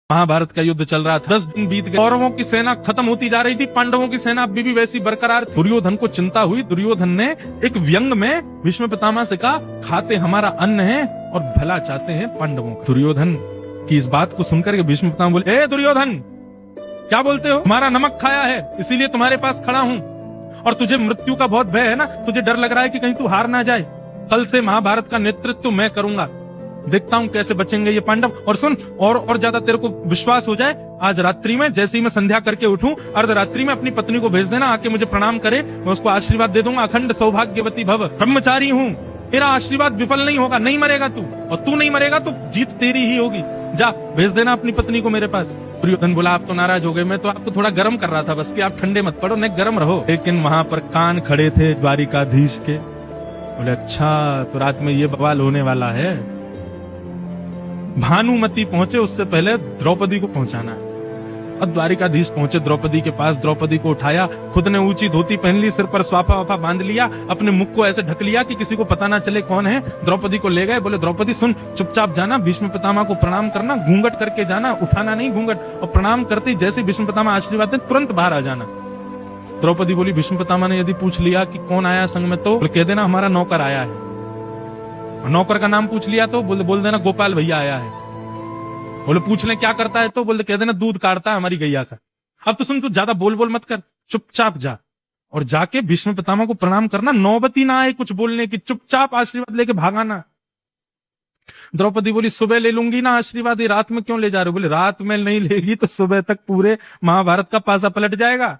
महाभारत का युद्ध चल रहा था। 10 दिन बीत गए, कौरवों की सेना खत्म होती जा रही थी, पांडवों की सेना अभी भी वैसी बरकरार थी। दुर्योधन को चिंता हुई। दुर्योधन ने एक व्यंग में भीष्म पितामह से कहा, खाते हमारा अन्न है और भला चाहते हैं पांडवों का। दुर्योधन की इस बात को सुनकर के भीष्म पितामह बोले, ए दुर्योधन, क्या बोलते हो? तुम्हारा नमक खाया है इसीलिए तुम्हारे पास खड़ा हूँ, और तुझे मृत्यु का बहुत भय है ना, तुझे डर लग रहा है कि कहीं तू हार ना जाए। कल से महाभारत का नेतृत्व मैं करूंगा, देखता हूं कैसे बचेंगे ये पांडव। और सुन, और ज्यादा तेरे को विश्वास हो जाए, आज रात्रि में जैसे ही मैं संध्या करके उठूं, अर्धरात्रि में अपनी पत्नी को भेज देना, आके मुझे प्रणाम करे, मैं उसको आशीर्वाद दे दूंगा। अखंड सौभाग्यवती भव, ब्रह्मचारी हूँ, तेरा आशीर्वाद विफल नहीं होगा, नहीं मरेगा तू, और तू नहीं मरेगा तो जीत तेरी ही होगी। जा भेज देना अपनी पत्नी को मेरे पास। दुर्योधन बोला, आप तो नाराज हो गए, मैं तो आपको थोड़ा गर्म कर रहा था बस, कि आप ठंडे मत पड़ो, नहीं गर्म रहो। लेकिन वहां पर कान खड़े थे द्वारिकाधीश के। बोले, अच्छा तो रात में ये बवाल होने वाला है। भानुमति पहुंचे उससे पहले द्रौपदी को पहुंचाना है। अब द्वारिकाधीश पहुंचे द्रौपदी के पास, द्रौपदी को उठाया, खुद ने ऊंची धोती पहन ली, सिर पर स्वाफा वाफा बांध लिया, अपने मुख को ऐसे ढक लिया कि किसी को पता ना चले कौन है। द्रौपदी को ले गए, बोले, द्रौपदी सुन, चुपचाप जाना, भीष्म पितामह को प्रणाम करना, घूंघट करके जाना, उठाना नहीं घूंघट, और प्रणाम करते ही जैसे भीष्म पितामह आशीर्वाद दें तुरंत बाहर आ जाना। द्रौपदी बोली, भीष्म पितामह ने यदि पूछ लिया कि कौन आया संग में, तो कह देना हमारा नौकर आया है। नौकर का नाम पूछ लिया तो बोल देना गोपाल भैया आया है। बोले, पूछ ले क्या करता है, तो बोले कह देना दूध काटता है हमारी गैया का। अब तो सुन, तू ज्यादा बोल मत कर, चुपचाप जा और जाके भीष्म पितामह को प्रणाम करना, नौबती ना आए कुछ बोलने की, चुपचाप आशीर्वाद लेके भागाना। द्रौपदी बोली, सुबह ले लूंगी ना आशीर्वाद, रात में क्यों ले जा रहे हो? बोले, रात में नहीं लेगी तो सुबह तक पूरे महाभारत का पासा पलट जाएगा।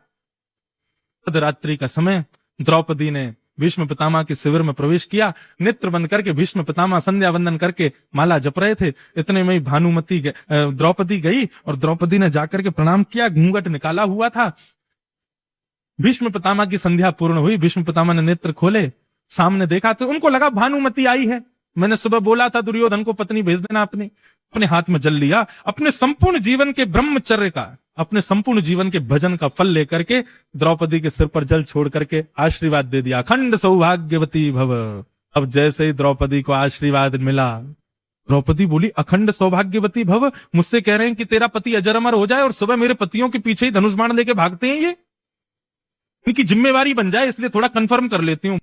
रात्रि का समय द्रौपदी ने भीष्म पितामह के शिविर में प्रवेश किया। नेत्र बंद करके भीष्म पितामह संध्या वंदन करके माला जप रहे थे। इतने में भानुमति द्रौपदी गई और द्रौपदी ने जाकर के प्रणाम किया, घूंघट निकाला हुआ था। भीष्म पितामह की संध्या पूर्ण हुई, भीष्म पितामह ने नेत्र खोले, सामने देखा तो उनको लगा भानुमति आई है। मैंने सुबह बोला था दुर्योधन को पत्नी भेज देना, अपने हाथ में जल लिया। अपने संपूर्ण जीवन के ब्रह्मचर्य का, अपने संपूर्ण जीवन के भजन का फल लेकर के द्रौपदी के सिर पर जल छोड़ करके आशीर्वाद दे दिया, अखंड सौभाग्यवती भव। अब जैसे ही द्रौपदी को आशीर्वाद मिला, द्रौपदी बोली, अखंड सौभाग्यवती भव, मुझसे कह रहे हैं कि तेरा पति अजर अमर हो जाए और सुबह मेरे पतियों के पीछे ही धनुष बाण लेके भागते हैं, ये इनकी जिम्मेवारी बन जाए, इसलिए थोड़ा कंफर्म कर लेती हूँ।